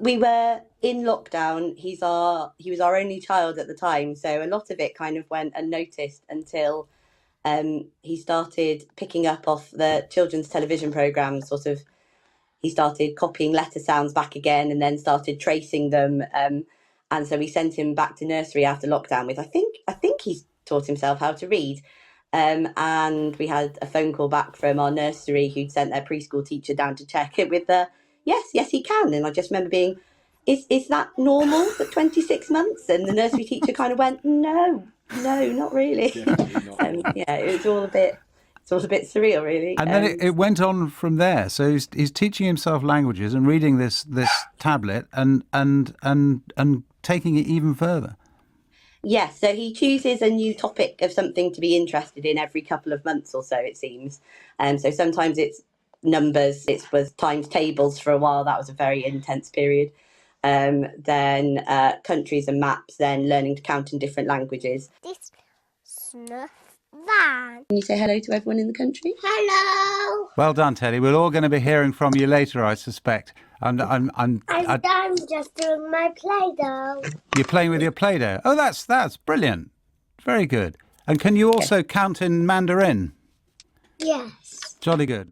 We were in lockdown. He was our only child at the time, so a lot of it kind of went unnoticed until he started picking up off the children's television programs. Sort of, he started copying letter sounds back again, and then started tracing them. And so we sent him back to nursery after lockdown with I think he's taught himself how to read. And we had a phone call back from our nursery who'd sent their preschool teacher down to check it with the yes, he can. And I just remember being, is that normal for 26 months? And the nursery teacher kind of went, no, not really. Definitely not. Yeah, it was all a bit surreal, really. And then it went on from there. So he's teaching himself languages and reading this tablet and taking it even further. Yes, so he chooses a new topic of something to be interested in every couple of months or so, it seems. So sometimes it's numbers. It was times tables for a while. That was a very intense period. Then countries and maps, then learning to count in different languages. This snuff van. Can you say hello to everyone in the country? Hello. Well done, Teddy. We're all going to be hearing from you later, I suspect. I'm just doing my Play-Doh. You're playing with your Play-Doh. Oh, that's brilliant. Very good. And can you also count in Mandarin? Yes. Jolly good.